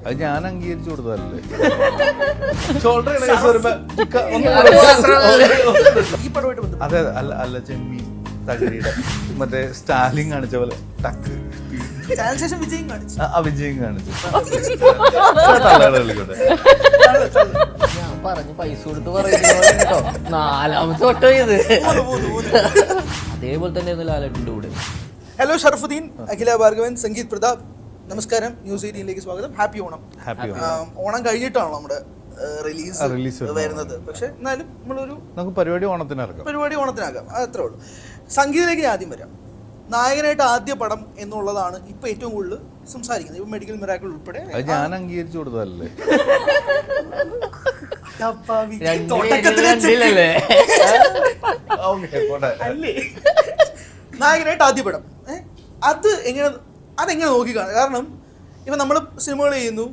അത് ഞാൻ അംഗീകരിച്ചു കൊടുത്തതല്ലേ. അതെ അല്ല ചെമ്മീൻ തകഴിയുടെ മറ്റേ സ്റ്റാലിങ് കാണിച്ച പോലെ ടക്ക് വിജയം കാണിച്ചു. ഞാൻ പറഞ്ഞു പൈസ കൊടുത്ത് പറയുന്നോ 4ാമത്തെ വട്ടം ഇത്. അതേപോലെ തന്നെ ലാലേട്ടൻ്റെ കൂടെ. ഹലോ ഷറഫുദ്ദീൻ, അഖില ഭാർഗവൻ, സംഗീത് പ്രതാപ്, നമസ്കാരം. ന്യൂസ് 18ലേക്ക് സ്വാഗതം. ഹാപ്പി ഓണം. ഓണം കഴിഞ്ഞിട്ടാണോ നമ്മുടെ റിലീസ് വരുന്നത്? പക്ഷെ എന്നാലും നമുക്ക് പരിപാടി ഓണത്തിനാകാം, അത്രേ ഉള്ളൂ. സംഗീതത്തിലേക്ക് ആദ്യം വരാം. നായകനായിട്ട് ആദ്യ പടം എന്നുള്ളതാണ് ഇപ്പൊ ഏറ്റവും കൂടുതൽ സംസാരിക്കുന്നത്. ഇപ്പൊ മെഡിക്കൽ മിറാക്കിൾ ഉൾപ്പെടെ ഞാൻ അംഗീകരിച്ചു കൊടുത്തതല്ലേ. നായകനായിട്ട് ആദ്യ പടം അതെങ്ങനെ നോക്കിക്കാണും? കാരണം ഇപ്പൊ നമ്മൾ സിനിമകൾ ചെയ്യുന്നു,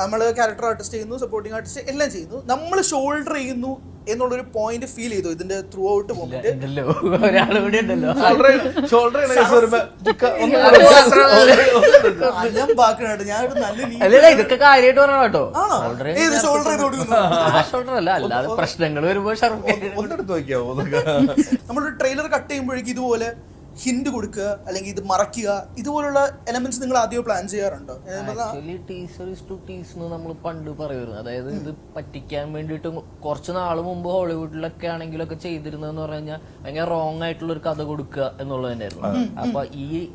നമ്മൾ ക്യാരക്ടർ ആർട്ടിസ്റ്റ് ചെയ്യുന്നു, സപ്പോർട്ടിംഗ് ആർട്ടിസ്റ്റ് എല്ലാം ചെയ്യുന്നു, നമ്മൾ ഷോൾഡർ ചെയ്യുന്നു എന്നുള്ളൊരു പോയിന്റ് ഫീൽ ചെയ്തു ഇതിന്റെ ത്രൂ ഔട്ട് പോകുന്നത്? ഇതൊക്കെ കാര്യമായിട്ട് പറഞ്ഞ കേട്ടോ. പ്രശ്നങ്ങൾ വരുമ്പോ നമ്മളൊരു ട്രെയിലർ കട്ട് ചെയ്യുമ്പോഴേക്കും ഇതുപോലെ ഹിന്റ് കൊടുക്കുക അല്ലെങ്കിൽ ഇത് മറക്കുക, ഇതുപോലുള്ള എലമെന്റ്സ് നിങ്ങൾ ആദ്യം പ്ലാൻ ചെയ്യാറുണ്ടോ? നമ്മൾ പണ്ട് പറയുമായിരുന്നു. അതായത് ഇത് പറ്റിക്കാൻ വേണ്ടിയിട്ട് കുറച്ച് നാൾ മുമ്പ് ഹോളിവുഡിലൊക്കെ ആണെങ്കിലൊക്കെ ചെയ്തിരുന്നതെന്ന് പറഞ്ഞു കഴിഞ്ഞാൽ ഭയങ്കര റോങ് ആയിട്ടുള്ള ഒരു കഥ കൊടുക്കുക എന്നുള്ളത് തന്നെയായിരുന്നു. അപ്പൊ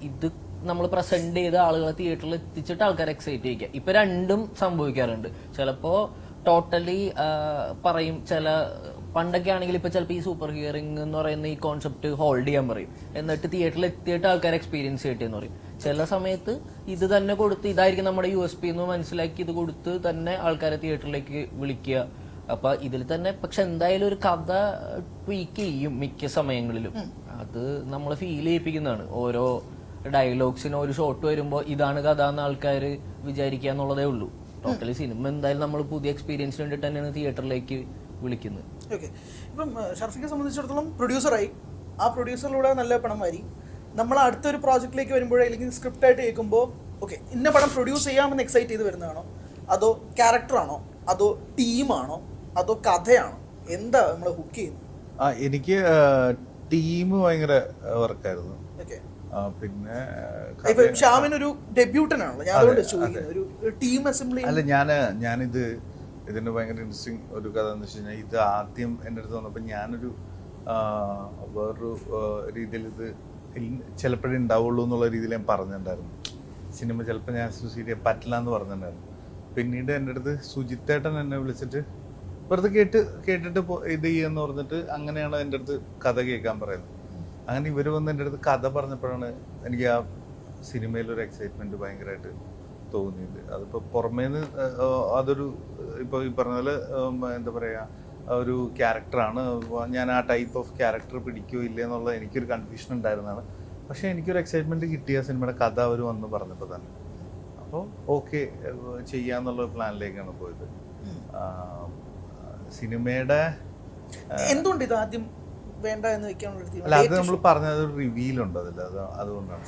ഇത് നമ്മൾ പ്രസന്റ് ചെയ്ത ആളുകളെ തിയേറ്ററിൽ എത്തിച്ചിട്ട് ആൾക്കാരെ എക്സൈറ്റ് ചെയ്യിക്കുക. ഇപ്പൊ രണ്ടും സംഭവിക്കാറുണ്ട്. ചിലപ്പോ ടോട്ടലി പറയും, പണ്ടൊക്കെ ആണെങ്കിൽ ഇപ്പൊ ചിലപ്പോൾ ഈ സൂപ്പർ ഹിയറിംഗ് എന്ന് പറയുന്ന ഈ കോൺസെപ്റ്റ് ഹോൾഡ് ചെയ്യാൻ പറയും, എന്നിട്ട് തിയേറ്ററിൽ എത്തിയിട്ട് ആൾക്കാർ എക്സ്പീരിയൻസ് ചെയ്യട്ടെ എന്ന് പറയും. ചില സമയത്ത് ഇത് തന്നെ കൊടുത്ത് ഇതായിരിക്കും നമ്മുടെ USP എന്ന് മനസ്സിലാക്കി ഇത് കൊടുത്ത് തന്നെ ആൾക്കാരെ തിയേറ്ററിലേക്ക് വിളിക്കുക. അപ്പൊ ഇതിൽ തന്നെ പക്ഷെ എന്തായാലും ഒരു കഥ ട്വീക്ക് ചെയ്യും മിക്ക സമയങ്ങളിലും. അത് നമ്മൾ ഫീൽ ചെയ്യിപ്പിക്കുന്നതാണ്. ഓരോ ഡയലോഗ്സിന് ഒരു ഷോട്ട് വരുമ്പോൾ ഇതാണ് കഥ എന്ന് ആൾക്കാർ വിചാരിക്കുക എന്നുള്ളതേ ഉള്ളൂ. ടോട്ടലി സിനിമ എന്തായാലും നമ്മൾ പുതിയ എക്സ്പീരിയൻസിന് വേണ്ടിയിട്ട് തന്നെയാണ് തിയേറ്ററിലേക്ക് വിളിക്കുന്നത്. ഓക്കെ, ഇപ്പം ഷർഫിനെ സംബന്ധിച്ചിടത്തോളം പ്രൊഡ്യൂസറായി, ആ പ്രൊഡ്യൂസറിലൂടെ നല്ല പണം വാരി നമ്മൾ അടുത്തൊരു പ്രോജക്റ്റിലേക്ക് വരുമ്പോഴേ അല്ലെങ്കിൽ സ്ക്രിപ്റ്റ് ആയിട്ട് കേൾക്കുമ്പോൾ ഓക്കെ ഇന്ന പടം പ്രൊഡ്യൂസ് ചെയ്യാമെന്ന് എക്സൈറ്റ് ചെയ്ത് വരുന്നതാണോ, അതോ ക്യാരക്ടറാണോ, അതോ ടീമാണോ, അതോ കഥയാണോ? എന്താ നമ്മളെ ഹുക്ക് ചെയ്യുന്നത്? എനിക്ക് ടീം ഭയങ്കര വർക്കായിരുന്നു. പിന്നെ ഷാമിനൊരു ഡെബ്യൂട്ടനാണല്ലോ, ഞാൻ അതുകൊണ്ട് ചോദിക്കുന്നത്. ഒരു ടീം അസംബ്ലി അല്ല, ഞാനിത് ഇതിന്റെ ഭയങ്കര ഇൻട്രസ്റ്റിംഗ് ഒരു കഥ എന്ന് വെച്ച് കഴിഞ്ഞാൽ, ഇത് ആദ്യം എൻ്റെ അടുത്ത് വന്നപ്പോൾ ഞാനൊരു വേറൊരു രീതിയിൽ ഇത് ചിലപ്പോഴേ ഉണ്ടാവുള്ളൂ എന്നുള്ള രീതിയിൽ ഞാൻ പറഞ്ഞിട്ടുണ്ടായിരുന്നു. സിനിമ ചിലപ്പോൾ ഞാൻ അസോസിയേറ്റ് ചെയ്യാൻ പറ്റില്ല എന്ന് പറഞ്ഞിട്ടുണ്ടായിരുന്നു. പിന്നീട് എൻ്റെ അടുത്ത് സുജിത്തേട്ടൻ എന്നെ വിളിച്ചിട്ട് വെറുതെ കേട്ടിട്ട് ഇത് ചെയ്യുമെന്ന് പറഞ്ഞിട്ട് അങ്ങനെയാണ് എൻ്റെ അടുത്ത് കഥ കേൾക്കാൻ പറയുന്നത്. അങ്ങനെ ഇവർ വന്ന് എൻ്റെ അടുത്ത് കഥ പറഞ്ഞപ്പോഴാണ് എനിക്ക് ആ സിനിമയിലൊരു എക്സൈറ്റ്മെൻറ്റ് ഭയങ്കരമായിട്ട് തോന്നിയത്. അതിപ്പോൾ പുറമേന്ന് അതൊരു ഇപ്പോൾ ഈ പറഞ്ഞ പോലെ എന്താ പറയുക, ഒരു ക്യാരക്ടറാണ്, ഞാൻ ആ ടൈപ്പ് ഓഫ് ക്യാരക്ടർ പിടിക്കുകയോ ഇല്ല എന്നുള്ള എനിക്കൊരു കൺഫ്യൂഷൻ ഉണ്ടായിരുന്നതാണ്. പക്ഷേ എനിക്കൊരു എക്സൈറ്റ്മെൻറ്റ് കിട്ടിയ സിനിമയുടെ കഥ അവർ വന്ന് പറഞ്ഞപ്പോൾ തന്നെ. അപ്പോൾ ഓക്കെ ചെയ്യാന്നുള്ള പ്ലാനിലേക്കാണ് പോയത്. സിനിമയുടെ എന്തുകൊണ്ട് ഇത് ആദ്യം വേണ്ട എന്ന് വെക്കാനുള്ള? അല്ല, അത് നമ്മൾ പറഞ്ഞത് ഒരു റിവീലുണ്ട് അതിൽ, അതുകൊണ്ടാണ്.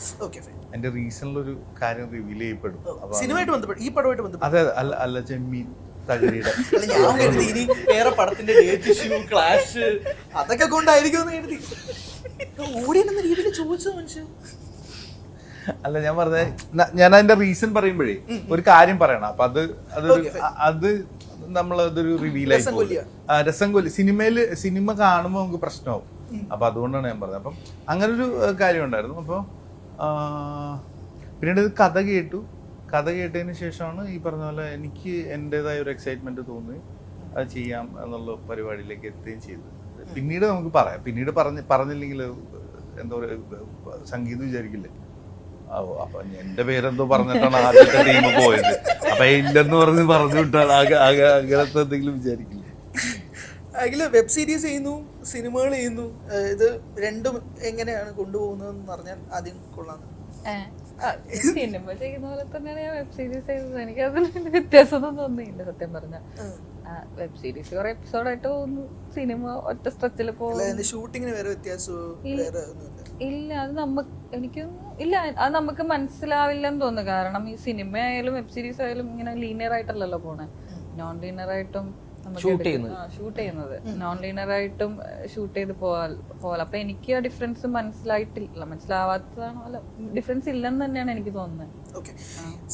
എന്റെ റീസണിലൊരു കാര്യം റിവീൽ ചെയ്യപ്പെടും. സിനിമയായിട്ട് ബന്ധപ്പെട്ട്, ഈ പടമായിട്ട് ബന്ധപ്പെട്ട്. അതെ, അല്ല ചെമ്മീൻ തകഴിയുടെ വേറെ പടത്തിന്റെ ഡേറ്റ് ഇഷ്യൂ, ക്ലാഷ്, അതൊക്കെ കൊണ്ടായിരിക്കും എന്ന് കരുതി ഓടിയെന്ന രീതിയിൽ ചോദിച്ചത് മനുഷ്യൻ. അല്ല, ഞാൻ പറഞ്ഞത് ഞാൻ അതിന്റെ റീസൺ പറയുമ്പോഴേ ഒരു കാര്യം പറയണം. അപ്പൊ അത് നമ്മളതൊരു റിവീലായി രസം കൊല്ലി സിനിമ കാണുമ്പോൾ നമുക്ക് പ്രശ്നമാവും. അപ്പൊ അതുകൊണ്ടാണ് ഞാൻ പറഞ്ഞത്. അപ്പം അങ്ങനൊരു കാര്യം ഉണ്ടായിരുന്നു. അപ്പോൾ പിന്നീട് കഥ കേട്ടതിന് ശേഷമാണ് ഈ പറഞ്ഞ പോലെ എനിക്ക് എൻ്റെതായ ഒരു എക്സൈറ്റ്മെന്റ് തോന്നി അത് ചെയ്യാം എന്നുള്ള പരിപാടിയിലേക്ക് എത്തുകയും ചെയ്തു. പിന്നീട് നമുക്ക് പറയാം. പിന്നീട് പറഞ്ഞില്ലെങ്കിൽ എന്താ പറയുക, സംഗീതം വിചാരിക്കില്ലേ അപ്പൊ എന്റെ പേരെന്തോ പറഞ്ഞിട്ടാണ് ആദ്യത്തെ ടീം പോയത്, അപ്പൊ ഇല്ലെന്ന് പറഞ്ഞു വിട്ടാൽ അങ്ങനത്തെ എന്തെങ്കിലും വിചാരിക്കില്ല. അതിൽ വെബ് സീരീസ് ചെയ്യുന്നു, സിനിമകൾ ചെയ്യുന്നു, ഇത് രണ്ടും എങ്ങനെയാണ് കൊണ്ടുപോകുന്നതെന്ന് പറഞ്ഞാൽ ആദ്യം കൊള്ളാന്ന്. സിനിമ ചെയ്യുന്ന പോലെ തന്നെയാണ് ഞാൻ വെബ് സീരീസ് ചെയ്തത്. എനിക്ക് അതിന് വ്യത്യാസമൊന്നും തോന്നിയില്ല സത്യം പറഞ്ഞ. വെബ് സീരീസ് കുറെ എപ്പിസോഡായിട്ട് പോകുന്നു, സിനിമ ഒറ്റ സ്ട്രെച്ചിൽ പോകുന്നു. ഷൂട്ടിങ്ങിന് വേറെ വ്യത്യാസം ഇല്ല അത് നമുക്ക് ഇല്ല അത് നമുക്ക് മനസ്സിലാവില്ലെന്ന് തോന്നുന്നു. കാരണം ഈ സിനിമ ആയാലും വെബ് സീരീസ് ആയാലും ഇങ്ങനെ ലീനിയർ ആയിട്ടല്ലല്ലോ പോണേ, നോൺ ലീനിയർ ആയിട്ടും ഷൂട്ട് ചെയ്യുന്നത് നോൺ ലീനിയർ ആയിട്ടും ഷൂട്ട് ചെയ്ത് പോകാൻ. അപ്പൊ എനിക്ക് ആ ഡിഫറൻസ് മനസ്സിലാവാത്തതാണോ അല്ല ഡിഫറൻസ് ഇല്ലെന്ന് തന്നെയാണ് എനിക്ക് തോന്നുന്നത്. ഓക്കെ,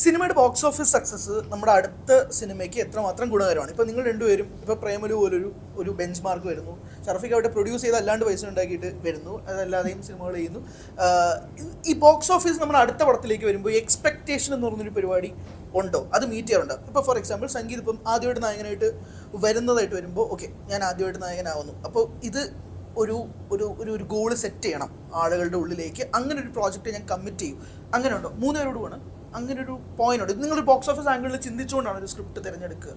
സിനിമയുടെ ബോക്സ് ഓഫീസ് സക്സസ് നമ്മുടെ അടുത്ത സിനിമയ്ക്ക് എത്രമാത്രം ഗുണകരമാണ്? ഇപ്പൊ നിങ്ങൾ രണ്ടുപേരും ഇപ്പൊ പ്രേമലു പോലൊരു ബെഞ്ച് മാർക്ക് വരുന്നു, ഷറഫീഖ് അവിടെ പ്രൊഡ്യൂസ് ചെയ്ത് അല്ലാണ്ട് പൈസ ഉണ്ടാക്കിയിട്ട് വരുന്നു, അതല്ലാതെയും സിനിമകൾ ചെയ്യുന്നു. ഈ ബോക്സ് ഓഫീസ് നമ്മുടെ അടുത്ത പടത്തിലേക്ക് വരുമ്പോൾ എക്സ്പെക്ടേഷൻ എന്ന് പറഞ്ഞൊരു പരിപാടി ഉണ്ടോ? അത് മീറ്റ് ചെയ്യാറുണ്ടോ? ഇപ്പോൾ ഫോർ എക്സാമ്പിൾ സംഗീത് ഇപ്പം ആദ്യമായിട്ട് നായകനായിട്ട് വരുന്നതായിട്ട് വരുമ്പോൾ ഓക്കെ ഞാൻ ആദ്യമായിട്ട് നായകനാവുന്നു, അപ്പോൾ ഇത് ഒരു ഗോള് സെറ്റ് ചെയ്യണം ആളുകളുടെ ഉള്ളിലേക്ക്, അങ്ങനെ ഒരു പ്രോജക്റ്റ് ഞാൻ കമ്മിറ്റ് ചെയ്യും, അങ്ങനെ ഉണ്ടോ? 3 പേരോട് വേണം അങ്ങനെ ഒരു പോയിന്റ് ഉണ്ട്. നിങ്ങൾ ബോക്സ് ഓഫീസ് ആംഗിളിൽ ചിന്തിച്ചുകൊണ്ടാണ് ഒരു സ്ക്രിപ്റ്റ് തിരഞ്ഞെടുക്കുക?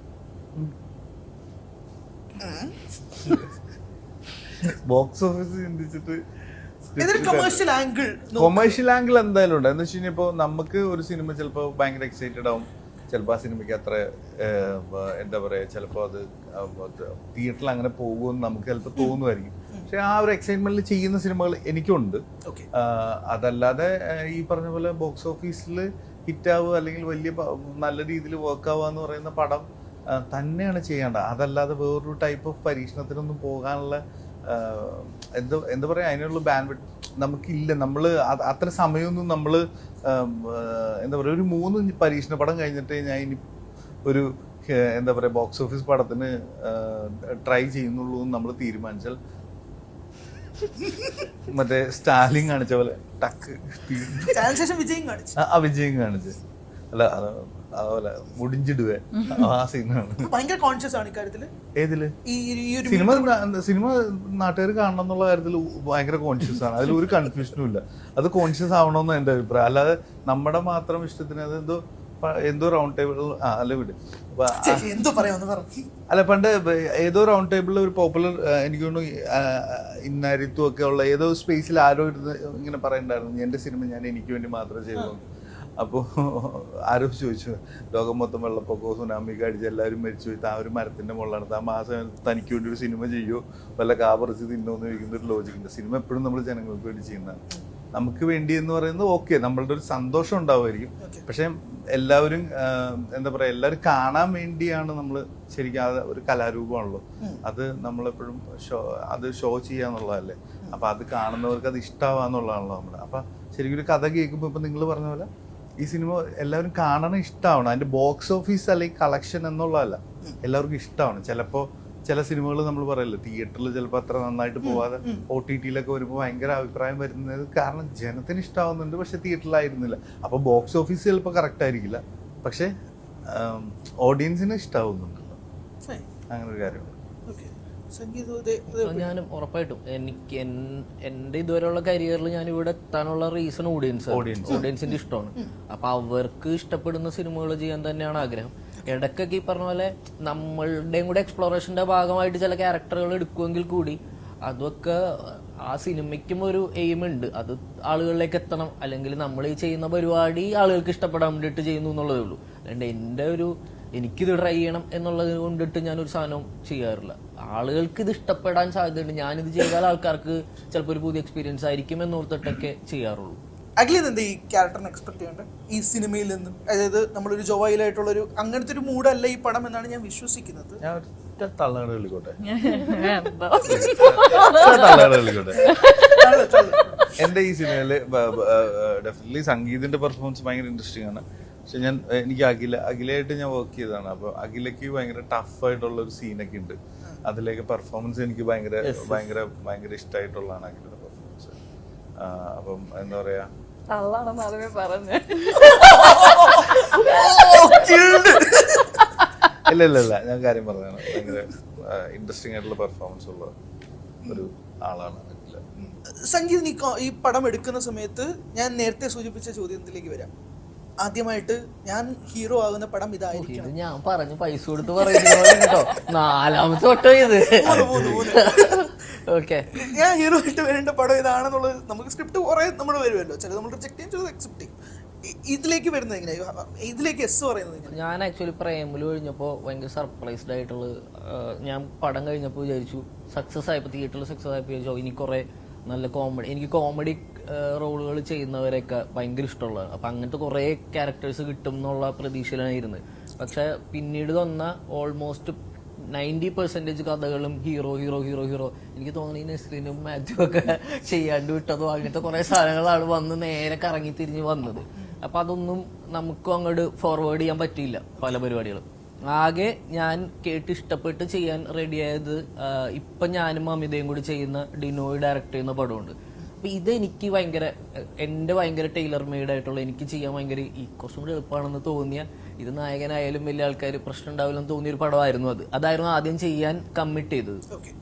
ബോക്സ് ഓഫീസ് ചിന്തിച്ചിട്ട് കൊമേഴ്ഷ്യൽ ആംഗിൾ എന്തായാലും ഉണ്ട്. എന്ന് വെച്ച് കഴിഞ്ഞാൽ ഇപ്പോൾ നമുക്ക് ഒരു സിനിമ ചിലപ്പോൾ ഭയങ്കര എക്സൈറ്റഡ് ആവും, ചിലപ്പോൾ ആ സിനിമയ്ക്ക് അത്ര എന്താ പറയുക, ചിലപ്പോൾ അത് തിയേറ്ററിൽ അങ്ങനെ പോകുമെന്ന് നമുക്ക് ചിലപ്പോൾ തോന്നുമായിരിക്കും. പക്ഷെ ആ ഒരു എക്സൈറ്റ്മെന്റിൽ ചെയ്യുന്ന സിനിമകൾ എനിക്കുണ്ട്. അതല്ലാതെ ഈ പറഞ്ഞ പോലെ ബോക്സ് ഓഫീസിൽ ഹിറ്റാവുക അല്ലെങ്കിൽ വലിയ നല്ല രീതിയിൽ വർക്ക് ആവുക എന്ന് പറയുന്ന പടം തന്നെയാണ് ചെയ്യേണ്ടത്. അതല്ലാതെ വേറൊരു ടൈപ്പ് ഓഫ് പരീക്ഷണത്തിനൊന്നും പോകാനുള്ള എന്താ പറയുക അതിനുള്ള ബാൻഡ് നമുക്കില്ല. നമ്മൾ അത്ര സമയമൊന്നും നമ്മൾ എന്താ പറയുക ഒരു 3 പരീക്ഷണ പടം കഴിഞ്ഞിട്ട് ഞാൻ ഇനി ഒരു എന്താ പറയുക ബോക്സ് ഓഫീസ് പടത്തിന് ട്രൈ ചെയ്യുന്നുള്ളൂ എന്ന് നമ്മൾ തീരുമാനിച്ചാൽ മറ്റേ സ്റ്റാലിൻ കാണിച്ച പോലെ ടക്ക് വിജയം കാണിച്ച് അല്ല അതുപോലെ മുടിഞ്ചിടുവേ ആ സീനാണ്. ഭയങ്കര കോൺഷ്യസ് ആണ് ഇക്കാര്യത്തില്. ഏതില്? സിനിമ നാട്ടുകാർ കാണണം എന്നുള്ള കാര്യത്തിൽ ഭയങ്കര കോൺഷ്യസ് ആണ്. അതിൽ ഒരു കൺഫ്യൂഷനും ഇല്ല. അത് കോൺഷ്യസ് ആവണമെന്ന് എന്റെ അഭിപ്രായം. അല്ലാതെ നമ്മുടെ മാത്രം ഇഷ്ടത്തിന് അത് എന്തോ റൗണ്ട് ടേബിൾ അല്ല വിട് അല്ല പണ്ട് ഏതോ റൗണ്ട് ടേബിളിൽ ഒരു പോപ്പുലർ എനിക്ക് തോന്നുന്നു ഇന്നാരിത്തും ഒക്കെ ഉള്ള ഏതോ സ്പേസിൽ ആരോ ഇരുന്ന് ഇങ്ങനെ പറയണ്ടായിരുന്നു എന്റെ സിനിമ ഞാൻ എനിക്ക് വേണ്ടി മാത്രമേ ചെയ്തു. അപ്പോൾ ആരോ ചോദിച്ചു ലോകം മൊത്തം വെള്ളപ്പൊക്കവും സുനാമിക്ക് അടിച്ച് എല്ലാവരും മരിച്ചു പോയി, ആ ഒരു മരത്തിന്റെ മുകളിലാണ് ആ മാസം തനിക്ക് വേണ്ടി ഒരു സിനിമ ചെയ്യുമോ വല്ല കാപറിച്ച് തിന്നോന്ന് ചോദിക്കുന്ന ഒരു ലോജിക്കുണ്ട്. സിനിമ എപ്പോഴും നമ്മൾ ജനങ്ങൾക്ക് വേണ്ടി ചെയ്യുന്നതാണ്. നമുക്ക് വേണ്ടി എന്ന് പറയുന്നത് ഓക്കെ നമ്മളുടെ ഒരു സന്തോഷം ഉണ്ടാവുമായിരിക്കും. പക്ഷെ എല്ലാവരും എന്താ പറയാ എല്ലാവരും കാണാൻ വേണ്ടിയാണ് നമ്മൾ ശരിക്കും ഒരു കലാരൂപമാണല്ലോ അത്. നമ്മളെപ്പോഴും അത് ഷോ ചെയ്യാന്നുള്ളതല്ലേ. അപ്പൊ അത് കാണുന്നവർക്ക് അത് ഇഷ്ടമാവാന്നുള്ളതാണല്ലോ നമ്മുടെ. അപ്പൊ ശരിക്കും ഒരു കഥ കേൾക്കുമ്പോൾ ഇപ്പൊ നിങ്ങൾ പറഞ്ഞ പോലെ ഈ സിനിമ എല്ലാവരും കാണണം, ഇഷ്ടമാവണം. അതിന്റെ ബോക്സ് ഓഫീസ് അല്ലെങ്കിൽ കളക്ഷൻ എന്നുള്ളതല്ല, എല്ലാവർക്കും ഇഷ്ടമാണ്. ചിലപ്പോൾ ചില സിനിമകൾ നമ്മൾ പറയല്ലോ തിയേറ്ററിൽ ചിലപ്പോൾ അത്ര നന്നായിട്ട് പോവാതെ OTT-ലൊക്കെ വരുമ്പോൾ ഭയങ്കര അഭിപ്രായം വരുന്നത് കാരണം ജനത്തിന് ഇഷ്ടമാവുന്നുണ്ട്, പക്ഷെ തിയേറ്ററിലായിരുന്നില്ല. അപ്പൊ ബോക്സ് ഓഫീസ് ചിലപ്പോൾ കറക്റ്റ് ആയിരിക്കില്ല, പക്ഷെ ഓഡിയൻസിന് ഇഷ്ടമാവുന്നുണ്ടല്ലോ. അങ്ങനെ ഒരു കാര്യമാണ്. ഞാനും ഉറപ്പായിട്ടും എനിക്ക് എന്റെ ഇതുവരെയുള്ള കരിയറിൽ ഞാൻ ഇവിടെ എത്താനുള്ള റീസൺ ഓഡിയൻസിന്റെ ഇഷ്ടമാണ്. അപ്പൊ അവർക്ക് ഇഷ്ടപ്പെടുന്ന സിനിമകൾ ചെയ്യാൻ തന്നെയാണ് ആഗ്രഹം. ഇടയ്ക്കൊക്കെ ഈ പറഞ്ഞ പോലെ നമ്മളുടെയും കൂടെ എക്സ്പ്ലോറേഷന്റെ ഭാഗമായിട്ട് ചില ക്യാരക്ടറുകൾ എടുക്കുമെങ്കിൽ കൂടി അതൊക്കെ ആ സിനിമയ്ക്കും ഒരു എയിം ഉണ്ട്, അത് ആളുകളിലേക്ക് എത്തണം, അല്ലെങ്കിൽ നമ്മൾ ഈ ചെയ്യുന്ന പരിപാടി ആളുകൾക്ക് ഇഷ്ടപ്പെടാൻ വേണ്ടിയിട്ട് ചെയ്യുന്നു എന്നുള്ളതേ ഉള്ളൂ. അല്ലാണ്ട് എനിക്കിത് ട്രൈ ചെയ്യണം എന്നുള്ളത് കൊണ്ടിട്ട് ഞാനൊരു സാധനവും ചെയ്യാറില്ല. ആളുകൾക്ക് ഇത് ഇഷ്ടപ്പെടാൻ സാധ്യതയുണ്ട്, ഞാനിത് ചെയ്താൽ ആൾക്കാർക്ക് ചിലപ്പോൾ ഒരു പുതിയ എക്സ്പീരിയൻസ് ആയിരിക്കും എന്നോർത്തിട്ടൊക്കെ ചെയ്യാറുള്ളൂ. അഖിലെന്താ ഈ ക്യാരക്ടറിനെ എക്സ്പെക്ട് ചെയ്യേണ്ടത് ഈ സിനിമയിൽ നിന്നും? അതായത് നമ്മളൊരു ജോയിലായിട്ടുള്ളൊരു അങ്ങനത്തെ ഒരു മൂഡല്ല ഈ പടം എന്നാണ് ഞാൻ വിശ്വസിക്കുന്നത്. എന്റെ ഈ സിനിമയില് ഡെഫിനറ്റ്ലി സംഗീതിന്റെ പെർഫോമൻസ് ഭയങ്കര ഇൻട്രസ്റ്റിംഗ് ആണ്. പക്ഷെ എനിക്ക് അഖിലയായിട്ട് ഞാൻ വർക്ക് ചെയ്തതാണ്. അപ്പൊ അഖിലയ്ക്ക് ഭയങ്കര ടഫ് ആയിട്ടുള്ള ഒരു സീനൊക്കെ ഉണ്ട്. അതിലേക്ക് പെർഫോമൻസ് എനിക്ക് ഭയങ്കര ഭയങ്കര ഭയങ്കര ഇഷ്ടമായിട്ടുള്ളതാണ് അഖിലയുടെ പെർഫോമൻസ്. അപ്പം എന്താ പറയാ ഇല്ല ഞാൻ കാര്യം പറഞ്ഞതാണ്. ഭയങ്കര ഇൻട്രസ്റ്റിംഗ് ആയിട്ടുള്ള പെർഫോമൻസ് ഉള്ള ഒരു ആളാണ് അഖില. സംഗീത് ഈ പടം എടുക്കുന്ന സമയത്ത് ഞാൻ നേരത്തെ സൂചിപ്പിച്ച ചോദ്യത്തിലേക്ക് വരാം. ആദ്യമായിട്ട് ഞാൻ ഹീറോ ആകുന്ന പടം ഇതായിരിക്കും. ഞാൻ പറഞ്ഞു പൈസ കൊടുത്ത് പറയുന്നത് 4ാമത്തെ വട്ടം ഇത്. ഞാൻ ഹീറോ ആയിട്ട് വരേണ്ട പടം ഇതാണെന്നുള്ളത് നമുക്ക് സ്ക്രിപ്റ്റ് കുറെ നമ്മൾ വരുമല്ലോ, ചില നമ്മൾ റിജക്ട് ചെയ്യും, ചിലത് അക്സെപ്റ്റ് ചെയ്യും. ഇതിലേക്ക് വരുന്നത് എങ്ങനെയാ? ഇതിലേക്ക് എസ് പറയുന്നത് എങ്ങനെയാ? ഞാൻ ആക്ച്വലി പ്രേമലു കഴിഞ്ഞപ്പോൾ ഭയങ്കര സർപ്രൈസ്ഡ് ആയിട്ടുള്ളത്. ഞാൻ പടം കഴിഞ്ഞപ്പോൾ വിചാരിച്ചു സക്സസ് ആയപ്പോൾ തിയേറ്ററിൽ സക്സസ് ആയപ്പോൾ വിചാരിച്ചു ഇനി കുറെ നല്ല കോമഡി, എനിക്ക് കോമഡി റോളുകൾ ചെയ്യുന്നവരെയൊക്കെ ഭയങ്കര ഇഷ്ടമുള്ളതാണ്. അപ്പം അങ്ങനത്തെ കുറേ ക്യാരക്ടേഴ്സ് കിട്ടും എന്നുള്ള പ്രതീക്ഷയിലാണ് ഇരുന്നത്. പക്ഷെ പിന്നീട് വന്ന ഓൾമോസ്റ്റ് 90% കഥകളും ഹീറോ ഹീറോ ഹീറോ ഹീറോ. എനിക്ക് തോന്നുന്നു ഈ നെസ്ലിനും മാത്യു ഒക്കെ ചെയ്യാണ്ട് വിട്ടതോ അങ്ങനത്തെ കുറേ സാധനങ്ങളാണ് വന്ന് നേരെ കറങ്ങി തിരിഞ്ഞ് വന്നത്. അപ്പം അതൊന്നും നമുക്കും അങ്ങോട്ട് ഫോർവേഡ് ചെയ്യാൻ പറ്റിയില്ല പല പരിപാടികളും. ആകെ ഞാൻ കേട്ട് ഇഷ്ടപ്പെട്ട് ചെയ്യാൻ റെഡിയായത് ഇപ്പം ഞാനും അമിതയും കൂടി ചെയ്യുന്ന ഡിനോയ് ഡയറക്റ്റ് ചെയ്യുന്ന പടമുണ്ട്. അപ്പം ഇതെനിക്ക് ഭയങ്കര ടൈലർ മെയ്ഡ് ആയിട്ടുള്ള, എനിക്ക് ചെയ്യാൻ ഭയങ്കര കുറച്ചും കൂടി എളുപ്പമാണെന്ന് തോന്നിയ, ഇത് നായകനായാലും വലിയ ആൾക്കാർ പ്രശ്നം ഉണ്ടാവില്ലെന്ന് തോന്നിയൊരു പടമായിരുന്നു അതായിരുന്നു ആദ്യം ചെയ്യാൻ കമ്മിറ്റ് ചെയ്തത്.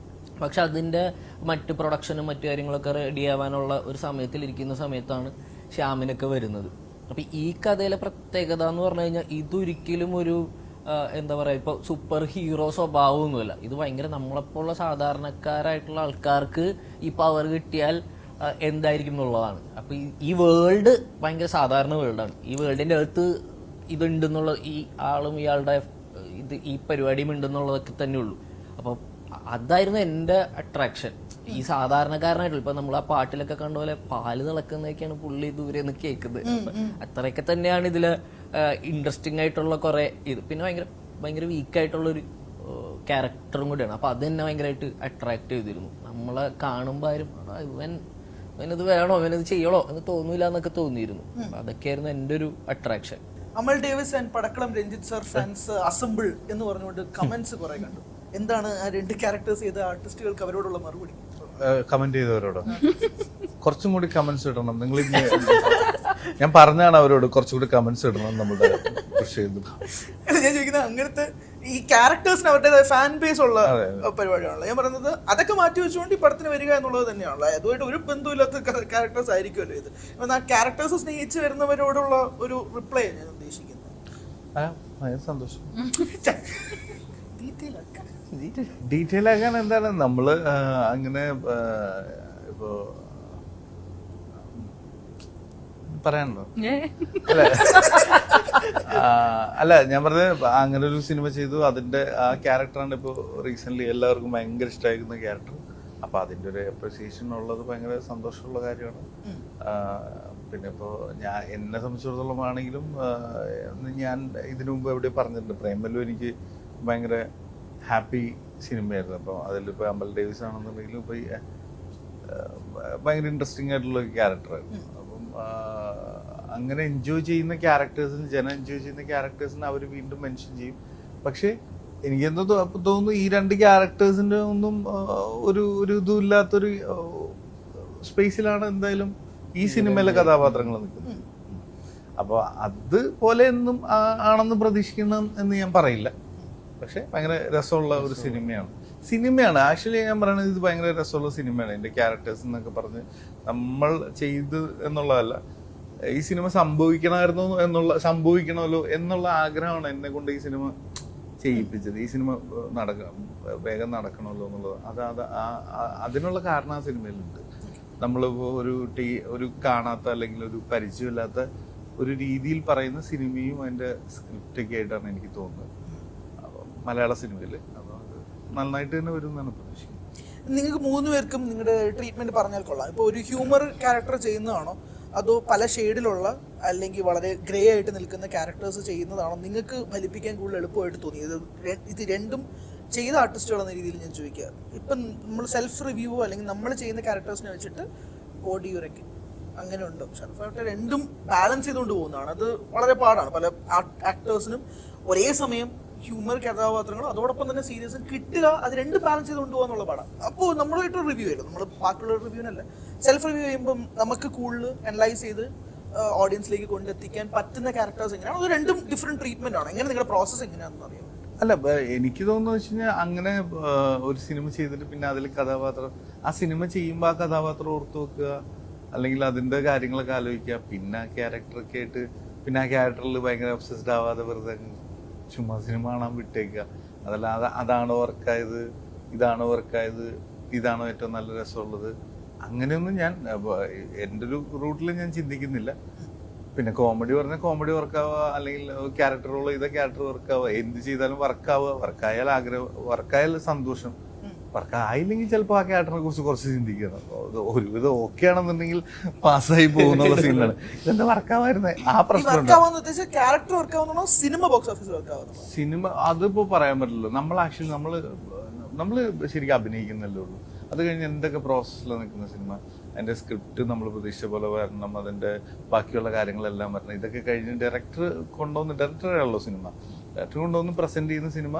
പക്ഷെ അതിൻ്റെ മറ്റ് പ്രൊഡക്ഷനും മറ്റു കാര്യങ്ങളൊക്കെ റെഡി ആവാനുള്ള ഒരു സമയത്തിലിരിക്കുന്ന സമയത്താണ് ശ്യാമിനൊക്കെ വരുന്നത്. അപ്പം ഈ കഥയിലെ പ്രത്യേകത എന്ന് പറഞ്ഞു കഴിഞ്ഞാൽ ഇതൊരിക്കലും ഒരു എന്താ പറയുക, ഇപ്പോൾ സൂപ്പർ ഹീറോ സ്വഭാവമൊന്നുമല്ല. ഇത് ഭയങ്കര നമ്മളെപ്പോലുള്ള സാധാരണക്കാരായിട്ടുള്ള ആൾക്കാർക്ക് ഈ പവർ കിട്ടിയാൽ എന്തായിരിക്കും എന്നുള്ളതാണ്. അപ്പം ഈ വേൾഡ് ഭയങ്കര സാധാരണ വേൾഡാണ്. ഈ വേൾഡിൻ്റെ അകത്ത് ഇതുണ്ടെന്നുള്ള, ഈ ആളും ഇയാളുടെ ഈ പരിപാടിയും ഉണ്ടെന്നുള്ളതൊക്കെ തന്നെ ഉള്ളൂ. അപ്പം അതായിരുന്നു എൻ്റെ അട്രാക്ഷൻ. ഈ സാധാരണക്കാരനായിട്ടുള്ള, ഇപ്പം നമ്മൾ ആ പാട്ടിലൊക്കെ കണ്ട പോലെ പാല് തിളക്കുന്നതൊക്കെയാണ് പുള്ളി ദൂരെ നിന്ന് കേൾക്കുന്നത്. അത്രയൊക്കെ തന്നെയാണ് ഇതിൽ ഇൻട്രസ്റ്റിംഗ് ആയിട്ടുള്ള കുറേ ഇത്. പിന്നെ ഭയങ്കര വീക്കായിട്ടുള്ളൊരു ക്യാരക്ടറും കൂടിയാണ്. അപ്പം അത് തന്നെ ഭയങ്കരമായിട്ട് അട്രാക്ട് ചെയ്തിരുന്നു. നമ്മളെ കാണുമ്പോൾ ആരും ഇവനത് വേണോ ഇവനത് ചെയ്യണോ എന്ന് തോന്നൂല എന്നൊക്കെ തോന്നിയിരുന്നു. അതൊക്കെയായിരുന്നു എൻ്റെ ഒരു attraction. Amal Davis and Padakkalam Ranjith sir fans assemble എന്ന് പറഞ്ഞുകൊണ്ട് കമന്റ്സ് കുറെ കണ്ടു. എന്താണ് ആ രണ്ട് ക്യാരക്ടേഴ്സ് ചെയ്ത ആർട്ടിസ്റ്റുകൾക്ക് അവരോടുള്ള മറുപടി? കമന്റ് ചെയ്തവരോടോ കുറച്ചും കൂടി കമന്റ്സ് ഇടണം. നിങ്ങൾ ഞാൻ പറഞ്ഞാണ് അവരോട് കുറച്ചുകൂടി കമന്റ്സ് ഇടണം നമ്മുടെ കൃഷി. ഞാൻ ചോദിക്കുന്നത് അങ്ങനത്തെ ഈ ക്യാരക്ടേഴ്സിന് അവരുടേതായ ഫാൻ ബേസ് ഉള്ള പരിപാടിയാണല്ലോ. ഞാൻ പറയുന്നത് അതൊക്കെ മാറ്റി വെച്ചുകൊണ്ട് ഈ പടത്തിന് വരിക എന്നുള്ളത് തന്നെയാണല്ലോ. അതുമായിട്ട് ഒരു ബന്ധമില്ലാത്ത ക്യാരക്ടേഴ്സ് ആയിരിക്കുമല്ലോ ഇത്. ആ ക്യാരക്ടേഴ്സ് സ്നേഹിച്ച് വരുന്നവരോടുള്ള ഒരു റിപ്ലൈ ഞാൻ ഉദ്ദേശിക്കുന്നത്. സന്തോഷം. ഡീറ്റെയിൽ ആക്കാൻ എന്താണ് നമ്മള് അങ്ങനെ ഇപ്പോ പറയാനുണ്ടോ? അല്ല, ഞാൻ പറഞ്ഞത് അങ്ങനെ ഒരു സിനിമ ചെയ്തു, അതിന്റെ ആ ക്യാരക്ടറാണ് ഇപ്പോൾ റീസെന്റ് എല്ലാവർക്കും ഭയങ്കര ഇഷ്ടമായിരിക്കുന്ന ക്യാരക്ടർ. അപ്പൊ അതിന്റെ ഒരു അപ്രിസിയേഷൻ ഉള്ളത് ഭയങ്കര സന്തോഷമുള്ള കാര്യമാണ്. പിന്നെ ഇപ്പോൾ എന്നെ സംബന്ധിച്ചിടത്തോളം ആണെങ്കിലും ഞാൻ ഇതിനു മുമ്പ് എവിടെ പറഞ്ഞിട്ടുണ്ട്, പ്രേമലു എനിക്ക് ഭയങ്കര ഹാപ്പി സിനിമയായിരുന്നു. അപ്പോൾ അതിലിപ്പോൾ അമൽ ഡേവിസ് ആണെന്നുണ്ടെങ്കിലും ഇപ്പോൾ ഭയങ്കര ഇൻട്രസ്റ്റിംഗ് ആയിട്ടുള്ള ക്യാരക്ടറായിരുന്നു. അപ്പം അങ്ങനെ എൻജോയ് ചെയ്യുന്ന ക്യാരക്ടേഴ്സിന്, എൻജോയ് ചെയ്യുന്ന ക്യാരക്ടേഴ്സിന് അവർ വീണ്ടും മെൻഷൻ ചെയ്യും. പക്ഷേ എനിക്കെന്തോ തോന്നുന്നു ഈ രണ്ട് ക്യാരക്ടേഴ്സിൻ്റെ ഒന്നും ഒരു ഇതും ഇല്ലാത്തൊരു സ്പേസിലാണ് എന്തായാലും ഈ സിനിമയിലെ കഥാപാത്രങ്ങൾ നിൽക്കുന്നത്. അപ്പോൾ അതുപോലെ ഒന്നും ആണെന്ന് പ്രതീക്ഷിക്കണം എന്ന് ഞാൻ പറയില്ല. പക്ഷെ ഭയങ്കര രസമുള്ള ഒരു സിനിമയാണ് ആക്ച്വലി. ഞാൻ പറയുന്നത് ഇത് ഭയങ്കര രസമുള്ള സിനിമയാണ്. എൻ്റെ ക്യാരക്ടേഴ്സ് എന്നൊക്കെ പറഞ്ഞ് നമ്മൾ ചെയ്ത് എന്നുള്ളതല്ല, ഈ സിനിമ സംഭവിക്കണമല്ലോ എന്നുള്ള ആഗ്രഹമാണ് എന്നെ കൊണ്ട് ഈ സിനിമ ചെയ്യിപ്പിച്ചത്. ഈ സിനിമ വേഗം നടക്കണമല്ലോ എന്നുള്ളത് അതിനുള്ള കാരണം ആ സിനിമയിലുണ്ട്. നമ്മളിപ്പോൾ ഒരു കാണാത്ത അല്ലെങ്കിൽ ഒരു പരിചയമില്ലാത്ത ഒരു രീതിയിൽ പറയുന്ന സിനിമയും അതിൻ്റെ സ്ക്രിപ്റ്റൊക്കെ ആയിട്ടാണ് എനിക്ക് തോന്നുന്നത് മലയാള സിനിമയിൽ. അപ്പോൾ അത് നന്നായിട്ട് തന്നെ വരും എന്നാണ് പ്രതീക്ഷിക്കുന്നത്. നിങ്ങൾക്ക് മൂന്ന് പേർക്കും നിങ്ങളുടെ ട്രീറ്റ്മെന്റ് പറഞ്ഞാൽ കൊള്ളാം. ഇപ്പോൾ ഒരു ഹ്യൂമർ ക്യാരക്ടർ ചെയ്യുന്നതാണോ അതോ പല ഷെയ്ഡിലുള്ള അല്ലെങ്കിൽ വളരെ ഗ്രേ ആയിട്ട് നിൽക്കുന്ന ക്യാരക്ടേഴ്സ് ചെയ്യുന്നതാണോ നിങ്ങൾക്ക് ഫലിപ്പിക്കാൻ കൂടുതൽ എളുപ്പമായിട്ട് തോന്നിയത്? ഇത് രണ്ടും ചെയ്ത ആർട്ടിസ്റ്റുകൾ എന്ന രീതിയിൽ ഞാൻ ചോദിക്കുക. ഇപ്പം നമ്മൾ സെൽഫ് റിവ്യൂ അല്ലെങ്കിൽ നമ്മൾ ചെയ്യുന്ന ക്യാരക്ടേഴ്സിനെ വെച്ചിട്ട് ഓഡിയോരൊക്കെ അങ്ങനെ ഉണ്ടോ? ഷർഫായിട്ട് രണ്ടും ബാലൻസ് ചെയ്തുകൊണ്ട് പോകുന്നതാണ്. അത് വളരെ പാടാണ്. പല ആക്ടേഴ്സിനും ഒരേ സമയം ഹ്യൂമർ കഥാപാത്രങ്ങളും അതോടൊപ്പം തന്നെ സീരിയസും കിട്ടുക, അത് രണ്ട് ബാലൻസ് ചെയ്ത് കൊണ്ടുപോകാന്നുള്ള പാടാണ്. അപ്പോൾ നമ്മളായിട്ടൊരു റിവ്യൂ ആയിരുന്നു, നമ്മൾ ബാക്കിയുള്ള റിവ്യൂവിനല്ല, സെൽഫ് റിവ്യൂ ചെയ്യുമ്പം നമുക്ക് കൂടുതൽ അനലൈസ് ചെയ്ത് ഓഡിയൻസിലേക്ക് കൊണ്ടെത്തിക്കാൻ പറ്റുന്ന ക്യാരക്ടേഴ്സ് എങ്ങനെയാണ്? അത് രണ്ടും ഡിഫറെന്റ് ട്രീറ്റ്മെന്റ് ആണ്. എങ്ങനെ നിങ്ങളുടെ പ്രോസസ്സ് എങ്ങനെയാണെന്ന് അറിയാം. അല്ല, എനിക്ക് തോന്നുന്നു വെച്ച് കഴിഞ്ഞാൽ അങ്ങനെ ഒരു സിനിമ ചെയ്തിട്ട് പിന്നെ അതിൽ കഥാപാത്രം ആ സിനിമ ചെയ്യുമ്പോൾ ആ കഥാപാത്രം ഓർത്ത് വെക്കുക, അല്ലെങ്കിൽ അതിന്റെ കാര്യങ്ങളൊക്കെ ആലോചിക്കുക, പിന്നെ ക്യാരക്ടറൊക്കെ ആയിട്ട് പിന്നെ ആ ക്യാരക്ടറിൽ ഭയങ്കര ഒബ്സസ്ഡ് ആവാതെ വെറുതെ ചുമ്മാ സിനിമ കാണാൻ വിട്ടേക്കുക. അതല്ലാതെ അതാണോ വർക്കായത്, ഇതാണോ വർക്കായത്, ഇതാണോ ഏറ്റവും നല്ല രസമുള്ളത്, അങ്ങനെയൊന്നും ഞാൻ എൻ്റെ ഒരു റൂട്ടിൽ ഞാൻ ചിന്തിക്കുന്നില്ല. പിന്നെ കോമഡി പറഞ്ഞാൽ കോമഡി വർക്കാവുക, അല്ലെങ്കിൽ ക്യാരക്ടർ റോൾ ചെയ്ത ക്യാരക്ടർ വർക്കാവുക, എന്ത് ചെയ്താലും വർക്കാവുക, വർക്കായാൽ സന്തോഷം. വർക്കായില്ലെങ്കിൽ ചിലപ്പോൾ ആ ക്യാരക്ടറിനെ കുറിച്ച് കുറച്ച് ചിന്തിക്കണം. ഒരുവിധം ഓക്കെ ആണെന്നുണ്ടെങ്കിൽ പാസ്സായി പോകുന്നുള്ള സീനിലാണ്. ഇതെന്താ വർക്കാവായിരുന്നേ, ആ പ്രശ്നമുണ്ട്. സിനിമ അതിപ്പോ പറയാൻ പറ്റില്ല. നമ്മൾ ആക്ച്വലി നമ്മള് ശരിക്കും അഭിനയിക്കുന്നല്ലേ ഉള്ളൂ. അത് കഴിഞ്ഞ് എന്തൊക്കെ പ്രോസസ്സിൽ നിൽക്കുന്ന സിനിമ, അതിന്റെ സ്ക്രിപ്റ്റ് നമ്മൾ പ്രതീക്ഷിച്ച പോലെ വരണം, അതിന്റെ ബാക്കിയുള്ള കാര്യങ്ങളെല്ലാം വരണം. ഇതൊക്കെ കഴിഞ്ഞ് ഡയറക്ടറാണല്ലോ സിനിമ, ഡയറക്ടർ കൊണ്ടുവന്ന് പ്രസന്റ് ചെയ്യുന്ന സിനിമ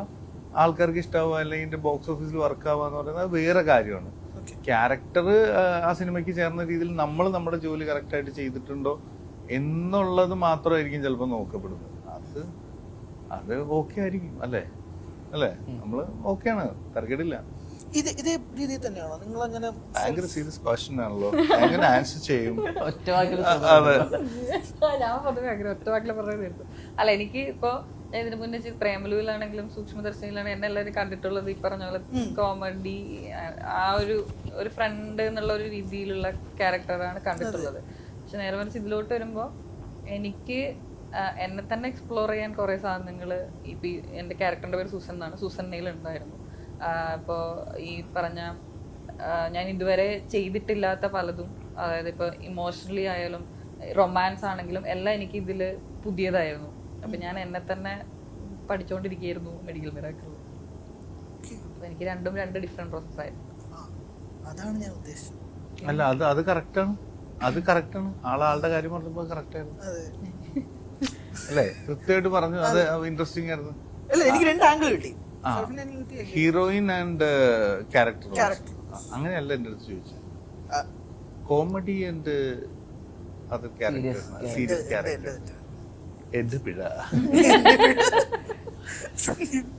ആൾക്കാർക്ക് ഇഷ്ടാവുക അല്ലെങ്കിൽ ഇതിന്റെ ബോക്സ് ഓഫീസിൽ വർക്ക് ആവുക എന്ന് പറയുന്നത് വേറെ കാര്യമാണ്. ക്യാരക്ടർ ആ സിനിമയ്ക്ക് ചേർന്ന രീതിയിൽ നമ്മൾ നമ്മുടെ ജോലി കറക്റ്റായിട്ട് ചെയ്തിട്ടുണ്ടോ എന്നുള്ളത് മാത്രമായിരിക്കും ചിലപ്പോൾ നോക്കപ്പെടുന്നത്. അത് ഓക്കെ ആയിരിക്കും അല്ലേ നമ്മള് ഓക്കെയാണ്, തരക്കേടില്ല. ഇതേ രീതിയിൽ തന്നെയാണോ നിങ്ങൾ അങ്ങനെ? ഭയങ്കര സീരിയസ് ക്വസ്റ്റ്യൻ ആണല്ലോ, എങ്ങനെ ആൻസർ ചെയ്യും? ഞാൻ പൊതുവെ അങ്ങനെ ഒറ്റവാക്കിൽ പറയുന്നത്. അല്ല, എനിക്ക് ഇപ്പൊ ഇതിനു മുന്നേ പ്രേമലുവിലാണെങ്കിലും സൂക്ഷ്മദർശനിലാണെങ്കിലും എന്നെ എല്ലാവരും കണ്ടിട്ടുള്ളത് ഈ പറഞ്ഞ പോലെ കോമഡി, ആ ഒരു ഫ്രണ്ട് എന്നുള്ള ഒരു രീതിയിലുള്ള ക്യാരക്ടറാണ് കണ്ടിട്ടുള്ളത്. പക്ഷെ നേരെ മറിച്ച് ഇതിലോട്ട് വരുമ്പോ എനിക്ക് എന്നെ തന്നെ എക്സ്പ്ലോർ ചെയ്യാൻ കുറെ സാധനങ്ങൾ ഇപ്പൊ എന്റെ ക്യാരക്ടറിന്റെ പേര് സൂസൻ എന്നാണ്, സൂസന്നയിൽ ഉണ്ടായിരുന്നു. ഇപ്പോൾ ഈ പറഞ്ഞ ഞാൻ ഇതുവരെ ചെയ്തിട്ടില്ലാത്ത പലതും, അതായത് ഇപ്പോൾ ഇമോഷണലി ആയാലും റൊമാൻസ് ആണെങ്കിലും എല്ലാം എനിക്ക് ഇതിൽ പുതിയതായിരുന്നു. അപ്പം ഞാൻ എന്നെ തന്നെ പഠിച്ചുകൊണ്ടിരിക്കുകയായിരുന്നു മെഡിക്കൽ മിറാക്കിൾ. അപ്പം എനിക്ക് രണ്ട് ഡിഫറെന്റ് പ്രോസസ് ആയിരുന്നു. അതാണ് ഞാൻ ഉദ്ദേശിച്ചത്. അല്ല, അത് കറക്റ്റാണ്. ആളുടെ കാര്യം പറഞ്ഞപ്പോൾ കറക്റ്റായിരുന്നു അല്ലേ, കൃത്യമായിട്ട് പറഞ്ഞു. അത് ഇൻട്രസ്റ്റിംഗ് ആയിരുന്നു. അല്ല, എനിക്ക് രണ്ട് ആംഗിൾ കിട്ടി. ഹീറോയിൻ ആൻഡ് ക്യാരക്ടർ അങ്ങനെയല്ല എന്റെ അടുത്ത് ചോദിച്ചത്. Comedy and other character, serious character, എന്റെ പിഴ.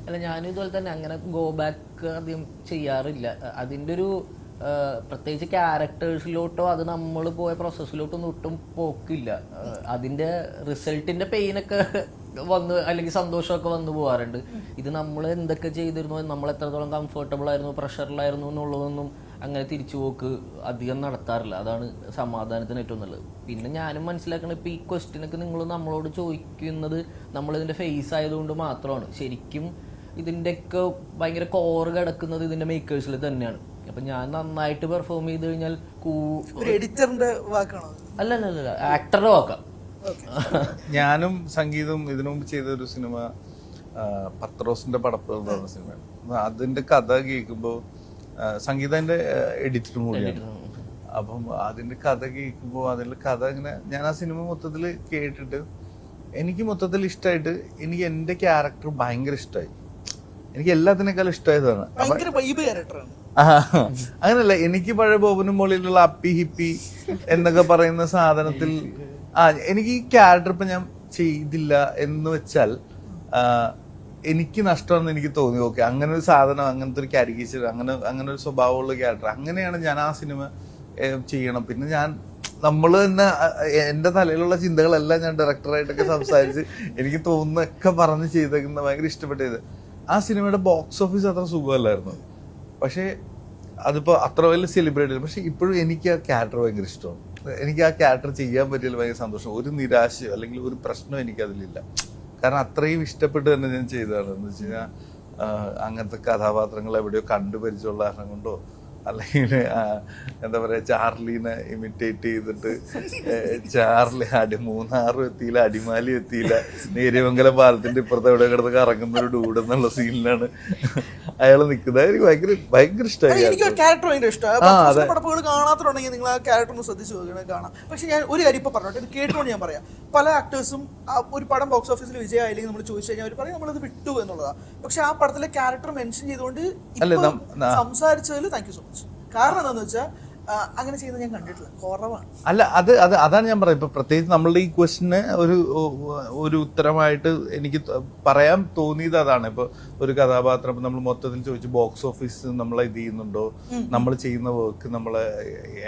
അല്ല, ഞാനും ഇതുപോലെ തന്നെ അങ്ങനെ ഗോ ബാക്ക് അധികം ചെയ്യാറില്ല. അതിൻ്റെ ഒരു പ്രത്യേകിച്ച് ക്യാരക്ടേഴ്സിലോട്ടോ അത് നമ്മൾ പോയ പ്രോസസ്സിലോട്ടൊന്നും ഒട്ടും പോക്കില്ല. അതിൻ്റെ റിസൾട്ടിൻ്റെ പെയിനൊക്കെ വന്ന് അല്ലെങ്കിൽ സന്തോഷമൊക്കെ വന്നു പോകാറുണ്ട്. ഇത് നമ്മൾ എന്തൊക്കെ ചെയ്തിരുന്നു, നമ്മൾ എത്രത്തോളം കംഫർട്ടബിൾ ആയിരുന്നു, പ്രഷറിലായിരുന്നു എന്നുള്ളതൊന്നും അങ്ങനെ തിരിച്ചു പോക്ക് അധികം നടത്താറില്ല. അതാണ് സമാധാനത്തിന് ഏറ്റവും നല്ലത്. പിന്നെ ഞാനും മനസ്സിലാക്കണം, ഇപ്പം ഈ ക്വസ്റ്റ്യനൊക്കെ നിങ്ങൾ നമ്മളോട് ചോദിക്കുന്നത് നമ്മളിതിൻ്റെ ഫേസ് ആയതുകൊണ്ട് മാത്രമാണ്. ശരിക്കും ഇതിൻ്റെയൊക്കെ ഭയങ്കര കോറ് കിടക്കുന്നത് ഇതിൻ്റെ മേക്കേഴ്സിൽ തന്നെയാണ്. അപ്പം ഞാൻ നന്നായിട്ട് പെർഫോം ചെയ്ത് കഴിഞ്ഞാൽ എഡിറ്ററിന്റെ വാക്കാണോ? അല്ല, ആക്ടറുടെ വാക്കാം. ഞാനും സംഗീതവും ഇതിനു മുമ്പ് ചെയ്ത ഒരു സിനിമ പത്രോസിന്റെ പടപ്പ് എന്ന് പറഞ്ഞ സിനിമയാണ്. അതിന്റെ കഥ കേൾക്കുമ്പോൾ സംഗീതന്റെ എഡിറ്ററും കൂടിയാണ്. അപ്പം അതിന്റെ കഥ കേൾക്കുമ്പോൾ അതിന്റെ കഥ ഇങ്ങനെ ഞാൻ ആ സിനിമ മൊത്തത്തിൽ കേട്ടിട്ട് എനിക്ക് മൊത്തത്തിൽ ഇഷ്ടമായിട്ട് എനിക്ക് എന്റെ ക്യാരക്ടർ ഭയങ്കര ഇഷ്ടമായി. എനിക്ക് എല്ലാത്തിനേക്കാളും ഇഷ്ടമായതാണ്. അങ്ങനല്ല, എനിക്ക് പഴയ ബോബനും മോളിലുള്ള അപ്പി ഹിപ്പി എന്നൊക്കെ പറയുന്ന സാധനത്തിൽ എനിക്ക് ഈ ക്യാരക്ടർ ഇപ്പൊ ഞാൻ ചെയ്തില്ല എന്ന് വെച്ചാൽ എനിക്ക് നഷ്ടമെന്ന് എനിക്ക് തോന്നി. ഓക്കെ, അങ്ങനെ ഒരു സാധനം, അങ്ങനത്തെ ഒരു കാരിക്കേച്ചർ, അങ്ങനെ ഒരു സ്വഭാവമുള്ള ക്യാരക്ടർ, അങ്ങനെയാണ് ഞാൻ ആ സിനിമ ചെയ്യണം. പിന്നെ നമ്മൾ തന്നെ എന്റെ തലയിലുള്ള ചിന്തകളെല്ലാം ഞാൻ ഡയറക്ടറായിട്ടൊക്കെ സംസാരിച്ച് എനിക്ക് തോന്നുന്നൊക്കെ പറഞ്ഞ് ചെയ്തേക്കുന്ന ഭയങ്കര ഇഷ്ടപ്പെട്ടത്. ആ സിനിമയുടെ ബോക്സ് ഓഫീസ് അത്ര സുഖമല്ലായിരുന്നു, പക്ഷെ അതിപ്പോ അത്ര വലിയ സെലിബ്രേറ്റ് ചെയ്തു. പക്ഷെ ഇപ്പോഴും എനിക്ക് ആ ക്യാരക്ടർ ഭയങ്കര ഇഷ്ടമാണ്. എനിക്ക് ആ ക്യാരക്ടർ ചെയ്യാൻ പറ്റിയതിൽ ഭയങ്കര സന്തോഷം. ഒരു നിരാശയോ അല്ലെങ്കിൽ ഒരു പ്രശ്നമോ എനിക്കതിലില്ല. കാരണം അത്രയും ഇഷ്ടപ്പെട്ട് തന്നെ ഞാൻ ചെയ്തതാണ്. എന്ന് വെച്ച് കഴിഞ്ഞാൽ അങ്ങനത്തെ കഥാപാത്രങ്ങൾ എവിടെയോ കണ്ടുപരിച്ചുള്ള കാരണം കൊണ്ടോ അല്ലെങ്കിൽ എന്താ പറയാ, ചാർലിനെ ഇമിറ്റേറ്റ് ചെയ്തിട്ട് ചാർലി മൂന്നാറും എത്തിയില്ല, അടിമാലി എത്തിയില്ല, നേര്യമംഗലം പാലത്തിന്റെ ഇപ്പുറത്ത് എവിടെ കിടന്ന് കറങ്ങുന്ന ഒരു ഡൂഡ് എന്നുള്ള സീനിലാണ് അയാൾ നിൽക്കുന്നത്. എനിക്ക് ഭയങ്കര ഇഷ്ടമായി. എനിക്ക് ക്യാരക്ടർ ഭയങ്കര ഇഷ്ടമാണ്. പടപ്പുകൾ കാണാത്തുണ്ടെങ്കിൽ നിങ്ങൾ ആ ക്യാരക്ടർ ഒന്ന് ശ്രദ്ധിച്ചു നോക്കണം, കാണാം. പക്ഷെ ഞാൻ ഒരു കാര്യം ഇപ്പൊ പറഞ്ഞോട്ടെ, ഇത് കേട്ടോണ്ട് ഞാൻ പറയാം. പല ആക്ടേഴ്സും ഒരു പടം ബോക്സ് ഓഫീസിൽ വിജയമായില്ലെങ്കിൽ നമ്മൾ ചോദിച്ചു കഴിഞ്ഞാൽ അവർ പറയും നമ്മളത് വിട്ടു എന്നുള്ളതാണ്. പക്ഷെ ആ പടത്തിലെ ക്യാരക്ടർ മെൻഷൻ ചെയ്തുകൊണ്ട് സംസാരിച്ചതിൽ താങ്ക് യു സോ മച്ച്. കാരണം എന്താണെന്ന് വെച്ചാൽ അങ്ങനെ ചെയ്യുന്നത് ഞാൻ കണ്ടിട്ടില്ല, കുറവാണ്. അല്ല, അതാണ് ഞാൻ പറയാം. ഇപ്പൊ പ്രത്യേകിച്ച് നമ്മളുടെ ഈ ക്വസ്റ്റിന് ഒരു ഉത്തരമായിട്ട് എനിക്ക് പറയാൻ തോന്നിയത് അതാണ്. ഇപ്പൊ ഒരു കഥാപാത്രം നമ്മൾ മൊത്തത്തിൽ ചോദിച്ചു ബോക്സ് ഓഫീസ് നമ്മളെ ഇത് ചെയ്യുന്നുണ്ടോ, നമ്മൾ ചെയ്യുന്ന വർക്ക് നമ്മളെ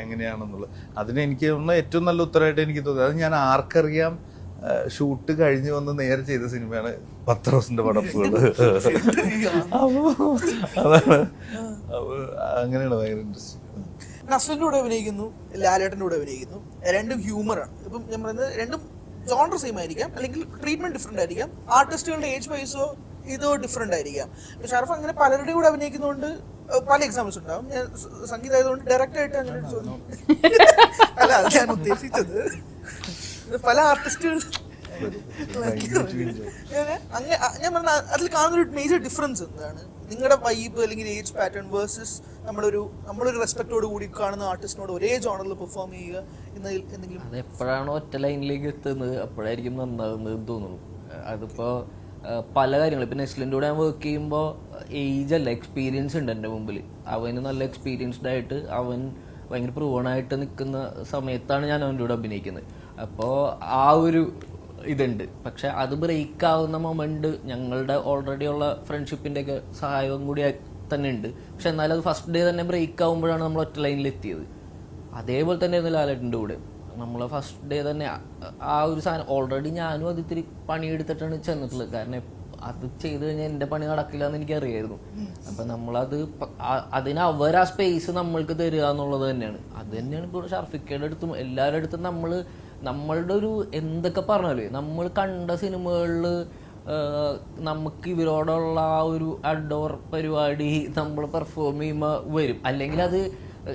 എങ്ങനെയാണെന്നുള്ളത്, അതിന് എനിക്ക് ഏറ്റവും നല്ല ഉത്തരമായിട്ട് എനിക്ക് തോന്നി. അത് ഞാൻ ആർക്കറിയാം ഷൂട്ട് കഴിഞ്ഞ് വന്ന് നേരെ ചെയ്ത സിനിമയാണ് പത്രോസിന്റെ പടപ്പുകൾ. അതാണ്, അങ്ങനെയാണ് ഭയങ്കര ഇൻട്രസ്റ്റിംഗ്. നസ്ലിന്റെ കൂടെ അഭിനയിക്കുന്നു, ലാലേട്ടന്റെ കൂടെ അഭിനയിക്കുന്നു. രണ്ടും ഹ്യൂമറാണ്. ഇപ്പം ഞാൻ പറയുന്നത് രണ്ടും ജോണർ സെയിം ആയിരിക്കാം, അല്ലെങ്കിൽ ട്രീറ്റ്മെന്റ് ഡിഫറെന്റ് ആയിരിക്കാം, ആർട്ടിസ്റ്റുകളുടെ ഏജ് വൈസോ ഇതോ ഡിഫറെന്റ് ആയിരിക്കാം. ഷാരൂഖ് അങ്ങനെ പലരുടെ കൂടെ അഭിനയിക്കുന്നതുകൊണ്ട് പല എക്സാമ്പിൾസ് ഉണ്ടാവും. ഞാൻ സംഗീതം ആയതുകൊണ്ട് ഡയറക്റ്റ് ആയിട്ട് അങ്ങനെ ഒരു ചോദ്യം അല്ല, അത് ഞാൻ ഉദ്ദേശിച്ചത് പല ആർട്ടിസ്റ്റുകൾ ഞാൻ പറഞ്ഞ അതിൽ കാണുന്നൊരു മേജർ ഡിഫറൻസ് എന്താണ്? നിങ്ങളുടെ വൈബ് അല്ലെങ്കിൽ ഏജ് പാറ്റേൺ വേഴ്സസ് നമ്മളൊരു റെസ്പെക്ടോട് കൂടി കാണുന്ന ആർട്ടിസ്റ്റിനോട് ഒരേ ജോണറിൽ പെർഫോം ചെയ്യുക എന്നതിൽ എന്തെങ്കിലും? അത് എപ്പോഴാണോ ഒറ്റ ലൈനിലേക്ക് എത്തുന്നത് അപ്പോഴായിരിക്കും നന്നാകുന്നത് തോന്നുന്നു. അതിപ്പോ പല കാര്യങ്ങളും ഇപ്പൊ നെസ്ലിൻ്റെ കൂടെ ഞാൻ വർക്ക് ചെയ്യുമ്പോൾ ഏജ് അല്ല, എക്സ്പീരിയൻസ് ഉണ്ട് എൻ്റെ മുമ്പിൽ. അവന് നല്ല എക്സ്പീരിയൻസ്ഡ് ആയിട്ട് അവൻ ഭയങ്കര പ്രൂവണായിട്ട് നിൽക്കുന്ന സമയത്താണ് ഞാൻ അവൻ്റെ കൂടെ അഭിനയിക്കുന്നത്. അപ്പോൾ ആ ഒരു ഇതുണ്ട്. പക്ഷെ അത് ബ്രേക്ക് ആവുന്ന മൊമെന്റ് ഞങ്ങളുടെ ഓൾറെഡി ഉള്ള ഫ്രണ്ട്ഷിപ്പിന്റെ ഒക്കെ സഹായവും കൂടി തന്നെ ഉണ്ട്. പക്ഷെ എന്നാലും അത് ഫസ്റ്റ് ഡേ തന്നെ ബ്രേക്ക് ആകുമ്പോഴാണ് നമ്മൾ ഒറ്റ ലൈനിൽ എത്തിയത്. അതേപോലെ തന്നെ ആയിരുന്നു ലാലേട്ടൻ്റെ കൂടെ. നമ്മളെ ഫസ്റ്റ് ഡേ തന്നെ ആ ഒരു സാധനം ഓൾറെഡി ഞാനും അത് ഇത്തിരി പണിയെടുത്തിട്ടാണ് ചെന്നിട്ടുള്ളത്. കാരണം അത് ചെയ്ത് കഴിഞ്ഞാൽ എൻ്റെ പണി നടക്കില്ല എന്ന് എനിക്കറിയായിരുന്നു. അപ്പം നമ്മളത് അതിന് അവർ ആ സ്പേസ് നമ്മൾക്ക് തരിക എന്നുള്ളത് തന്നെയാണ്. അത് തന്നെയാണ് ഇപ്പോൾ ഷർഫിക്കയുടെ അടുത്തും എല്ലാവരുടെ അടുത്തും നമ്മളുടെ ഒരു എന്തൊക്കെ പറഞ്ഞാലേ നമ്മൾ കണ്ട സിനിമകളിൽ നമുക്ക് ഇവരോടുള്ള ആ ഒരു അഡോർ പരിപാടി നമ്മൾ പെർഫോം ചെയ്യുമ്പോൾ വരും. അല്ലെങ്കിൽ അത്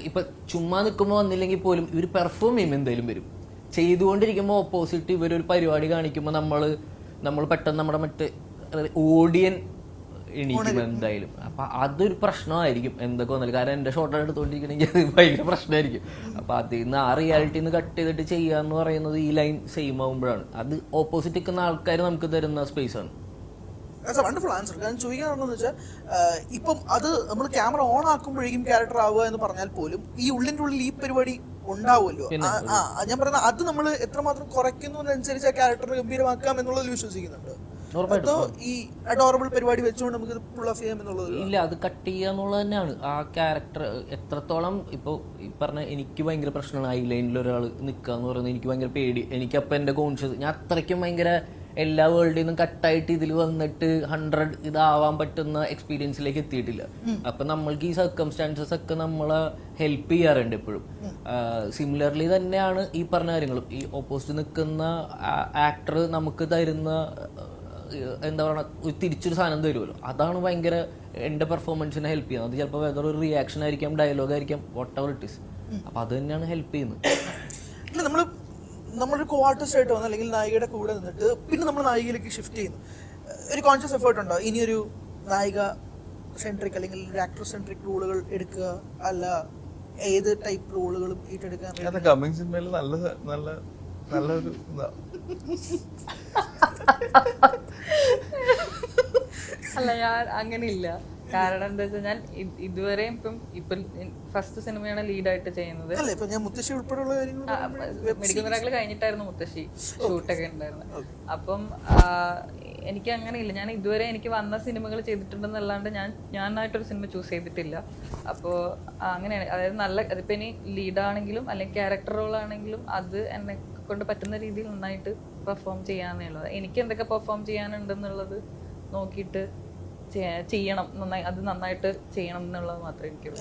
ഇപ്പം ചുമ്മാ നിൽക്കുമ്പോൾ വന്നില്ലെങ്കിൽ പോലും ഇവർ പെർഫോം ചെയ്യുമ്പോൾ എന്തായാലും വരും. ചെയ്തുകൊണ്ടിരിക്കുമ്പോൾ ഓപ്പോസിറ്റ് ഇവരൊരു പരിപാടി കാണിക്കുമ്പോൾ നമ്മൾ പെട്ടെന്ന് നമ്മുടെ മറ്റേ ഓഡിയൻ എണീക്കും എന്തായാലും. അപ്പം അതൊരു പ്രശ്നമായിരിക്കും എന്തൊക്കെ വന്നാലും. കാരണം എൻ്റെ ഷോർട്ട് എടുത്തുകൊണ്ടിരിക്കണമെങ്കിൽ അത് ഭയങ്കര പ്രശ്നമായിരിക്കും. അപ്പം അതിൽ നിന്ന് ആ റിയാലിറ്റിയിൽ നിന്ന് കട്ട് ചെയ്തിട്ട് ചെയ്യുക എന്ന് പറയുന്നത് ഈ ലൈൻ സെയിം ആകുമ്പോഴാണ് അത് ഓപ്പോസിറ്റ് നിൽക്കുന്ന ആൾക്കാർ നമുക്ക് തരുന്ന സ്പേസാണ്. Wonderful answer. കാരണം ചോദിക്കാറുണ്ടെന്ന് വെച്ചാൽ ഇപ്പം അത് നമ്മൾ ക്യാമറ ഓൺ ആക്കുമ്പോഴേക്കും ക്യാരക്ടർ ആവുക എന്ന് പറഞ്ഞാൽ പോലും ഈ ഉള്ളിൻ്റെ ഉള്ളിൽ ഈ പരിപാടി ഉണ്ടാവുമല്ലോ. ഞാൻ പറയുന്നത് അത് നമ്മൾ എത്രമാത്രം കുറയ്ക്കുന്നതിനനുസരിച്ച് ആ ക്യാരക്ടർ ഗംഭീരമാക്കാം എന്നുള്ളതിൽ വിശ്വസിക്കുന്നുണ്ട്. ഈ അഡോറബിൾ പരിപാടി വെച്ചുകൊണ്ട് നമുക്ക് ഫുൾ ഓഫ് ചെയ്യാം എന്നുള്ളത് ഇല്ല, അത് കട്ട് ചെയ്യുക എന്നുള്ളത് തന്നെയാണ്. ആ ക്യാരക്ടർ എത്രത്തോളം ഇപ്പോൾ ഈ പറഞ്ഞ എനിക്ക് ഭയങ്കര പ്രശ്നമാണ് ഐ ലൈനിൽ ഒരാൾ നിൽക്കുക എന്ന് പറയുന്നത്. എനിക്ക് ഭയങ്കര പേടി. എനിക്കപ്പോൾ എൻ്റെ കോൺഷ്യസ് ഞാൻ അത്രയ്ക്കും ഭയങ്കര എല്ലാ വേൾഡിൽ നിന്നും കട്ടായിട്ട് ഇതിൽ വന്നിട്ട് 100 ഇതാവാൻ പറ്റുന്ന എക്സ്പീരിയൻസിലേക്ക് എത്തിയിട്ടില്ല. അപ്പം നമ്മൾക്ക് ഈ സർക്കംസ്റ്റാൻസസ് ഒക്കെ നമ്മളെ ഹെൽപ്പ് ചെയ്യാറുണ്ട് എപ്പോഴും. സിമിലർലി തന്നെയാണ് ഈ പറഞ്ഞ കാര്യങ്ങളും. ഈ ഓപ്പോസിറ്റ് നിൽക്കുന്ന ആക്ടർ നമുക്ക് തരുന്ന എന്താ പറയുക തിരിച്ചൊരു സാധനം തരുമല്ലോ. അതാണ് ഭയങ്കര എൻ്റെ പെർഫോമൻസിനെ ഹെൽപ്പ് ചെയ്യുന്നത്. അത് ചിലപ്പോൾ വേറെ ഒരു റിയാക്ഷൻ ആയിരിക്കാം, ഡയലോഗ് ആയിരിക്കാം, വാട്ട് എവർ ഇറ്റ് ഈസ്. അപ്പം അത് തന്നെയാണ് ഹെൽപ്പ് ചെയ്യുന്നത്. നമ്മളൊരു കോ ആർട്ടിസ്റ്റ് ആയിട്ട് വന്ന് അല്ലെങ്കിൽ നായികയുടെ കൂടെ നിന്നിട്ട് പിന്നെ നമ്മൾ നായികയിലേക്ക് ഷിഫ്റ്റ് ചെയ്യുന്നു. ഒരു കോൺഷ്യസ് എഫേർട്ട് ഉണ്ടോ ഇനിയൊരു നായിക സെൻട്രിക് അല്ലെങ്കിൽ ഒരു ആക്ടർ സെൻട്രിക് റോളുകൾ എടുക്കുക, അല്ല ഏത് ടൈപ്പ് റോളുകളും ഏറ്റെടുക്കാൻ? കമ്മിങ് സിനിമയിൽ നല്ലൊരു അല്ല, ഞാൻ അങ്ങനെ ഇല്ല. കാരണം എന്താ വെച്ചാൽ ഞാൻ ഇതുവരെ ഇപ്പം ഫസ്റ്റ് സിനിമയാണ് ലീഡായിട്ട് ചെയ്യുന്നത്. മെഡിക്കൽ മിറാക്കിൾ കഴിഞ്ഞിട്ടായിരുന്നു മുത്തശ്ശി ഷൂട്ടൊക്കെ ഉണ്ടായിരുന്നത്. അപ്പം എനിക്ക് അങ്ങനെ ഇല്ല. ഞാൻ ഇതുവരെ എനിക്ക് വന്ന സിനിമകൾ ചെയ്തിട്ടുണ്ടെന്നല്ലാണ്ട് ഞാനായിട്ടൊരു സിനിമ ചൂസ് ചെയ്തിട്ടില്ല. അപ്പോൾ അങ്ങനെയാണ്. അതായത് അതിപ്പോൾ ഇനി ലീഡാണെങ്കിലും അല്ലെങ്കിൽ ക്യാരക്ടർ റോളാണെങ്കിലും അത് എന്നെ കൊണ്ട് പറ്റുന്ന രീതിയിൽ നന്നായിട്ട് പെർഫോം ചെയ്യാന്നുള്ളത്. എനിക്ക് എന്തൊക്കെ പെർഫോം ചെയ്യാനുണ്ടെന്നുള്ളത് നോക്കിയിട്ട് ചെയ്യണം, അത് നന്നായിട്ട് ചെയ്യണം എന്നുള്ളത് മാത്രമേ എനിക്കുള്ളൂ.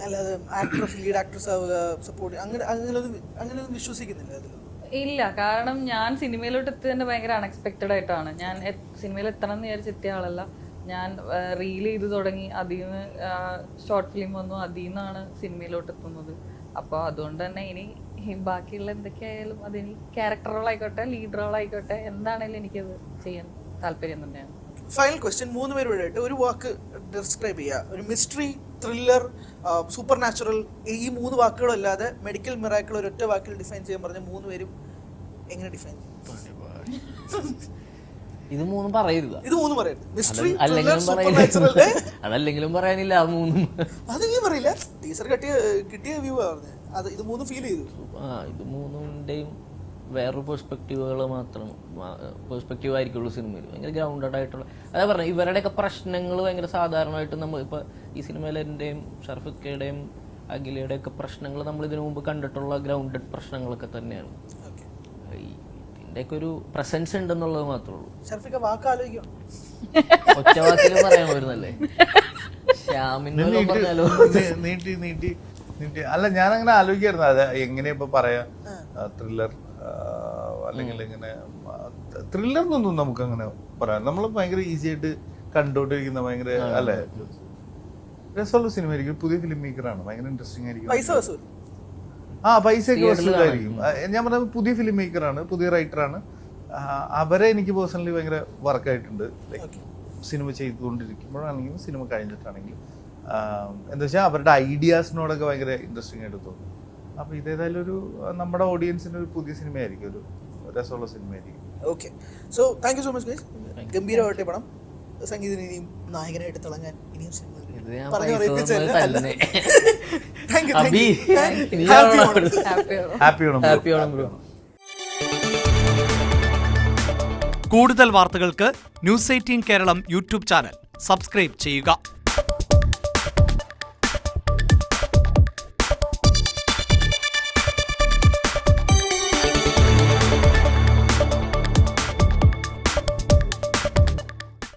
ഇല്ല, കാരണം ഞാൻ സിനിമയിലോട്ട് എത്തിയത് ഭയങ്കര അൺഎക്സ്പെക്റ്റഡ് ആയിട്ടാണ്. ഞാൻ സിനിമയിൽ എത്തണം എന്ന് വിചാരിച്ചെത്തിയ ആളല്ല. ഞാൻ റീൽ ചെയ്ത് തുടങ്ങി, അതിൽ നിന്ന് ഷോർട്ട് ഫിലിം വന്നു, അതിൽ നിന്നാണ് സിനിമയിലോട്ട് എത്തുന്നത്. അപ്പോൾ അതുകൊണ്ട് തന്നെ ഇനി ബാക്കിയുള്ള എന്തൊക്കെയായാലും അതിനി ക്യാരക്ടർ റോൾ ആയിക്കോട്ടെ, ലീഡ് റോൾ ആയിക്കോട്ടെ, എന്താണെങ്കിലും എനിക്കത് ചെയ്യാൻ താല്പര്യം തന്നെയാണ്. ഫൈനൽ ക്വസ്റ്റ്യൻ, 3 പേരുമായിട്ട് ഒരു വാക്ക് ഡിസ്ക്രൈബ് ചെയ്യുക. ഒരു മിസ്റ്ററി, ത്രില്ലർ, സൂപ്പർ നാച്ചുറൽ, ഈ 3 വാക്കുകളല്ലാതെ മെഡിക്കൽ മിറാക്കിൾ ഒരു ഒറ്റ വാക്കിൽ ഡിഫൈൻ ചെയ്യാൻ പറഞ്ഞ 3 പേരും എങ്ങനെ ഡിഫൈൻ ചെയ്യും? ഇത് 3 പറയരുത്. ഇത് 3 പറയരുത്. മിസ്റ്ററി, അതല്ലെങ്കിലും പറയാനില്ല. ആ 3 അത് നീ പറയില്ല. ടീച്ചർ കിട്ടിയ വ്യൂ ആണ് അത്. ഇത് 3 ഫീൽ ചെയ്തു. ഇത് 3ന്റെയും വേറൊരു പെർസ്പെക്റ്റീവുകൾ മാത്രം പെർസ്പെക്റ്റീവ് ആയിരിക്കുള്ളൂ സിനിമയിൽ. ഭയങ്കര ഗ്രൗണ്ടഡ് ആയിട്ടുള്ള, അതാ പറഞ്ഞത്, ഇവരുടെയൊക്കെ പ്രശ്നങ്ങൾ ഭയങ്കര സാധാരണമായിട്ട് നമ്മൾ ഇപ്പോൾ ഈ സിനിമയിൽ എൻ്റെയും ഷർഫിക്കയുടെയും അഖിലയുടെയൊക്കെ പ്രശ്നങ്ങൾ നമ്മൾ ഇതിനു മുമ്പ് കണ്ടിട്ടുള്ള ഗ്രൗണ്ടഡ് പ്രശ്നങ്ങളൊക്കെ തന്നെയാണ്. ഇതിൻ്റെയൊക്കെ ഒരു പ്രസൻസ് ഉണ്ടെന്നുള്ളത് മാത്രമേ ഉള്ളൂ. ഒറ്റ വാക്കിൽ പറയാൻ വരുന്നല്ലേ ശ്യാമിൻ്റെ പറഞ്ഞാലോ നീട്ടി അല്ല, ഞാൻ അങ്ങനെ ആലോചിക്കായിരുന്നു അത് എങ്ങനെയാ ഇപ്പൊ പറയാ. ത്രില്ലർ അല്ലെങ്കിൽ ഇങ്ങനെ ത്രില്ലറിനൊന്നും നമുക്ക് അങ്ങനെ പറയാം. നമ്മൾ ഭയങ്കര ഈസി ആയിട്ട് കണ്ടോണ്ടിരിക്കുന്ന ഭയങ്കര അല്ലേ രസമുള്ള സിനിമ ആയിരിക്കും. പുതിയ ഫിലിം മേക്കറാണ്, ഭയങ്കര ഇൻട്രസ്റ്റിംഗ് ആയിരിക്കും. പൈസ വസൂൽ. പൈസയൊക്കെ വസൂലായിരിക്കും. ഞാൻ പറഞ്ഞത് പുതിയ ഫിലിം മേക്കറാണ്, പുതിയ റൈറ്ററാണ്. അവരെ എനിക്ക് പേഴ്സണലി ഭയങ്കര വർക്കായിട്ടുണ്ട്. സിനിമ ചെയ്തുകൊണ്ടിരിക്കുമ്പോഴാണെങ്കിലും സിനിമ കഴിഞ്ഞിട്ടാണെങ്കിലും എന്താ വെച്ചാൽ അവരുടെ ഐഡിയാസിനോടൊക്കെ ഭയങ്കര ഇൻട്രസ്റ്റിംഗ് ആയിട്ട് തോന്നും. അപ്പോൾ ഇതേതായാലും ഒരു നമ്മുടെ ഓഡിയൻസിന് ഒരു പുതിയ സിനിമയായിരിക്കും, ഒരു രസമുള്ള സിനിമയായിരിക്കും. Okay, so thank you so much guys. ഗംഭീരമായിട്ട് പടം. സംഗീതം ഇനിയും നായകനായിട്ട് തിളങ്ങാൻ ഇനിയും സിനിമ ഹാപ്പി ഓണം ബ്രോ. കൂടുതൽ വാർത്തകൾക്ക് News 18 Keralam YouTube channel subscribe ചെയ്യുക.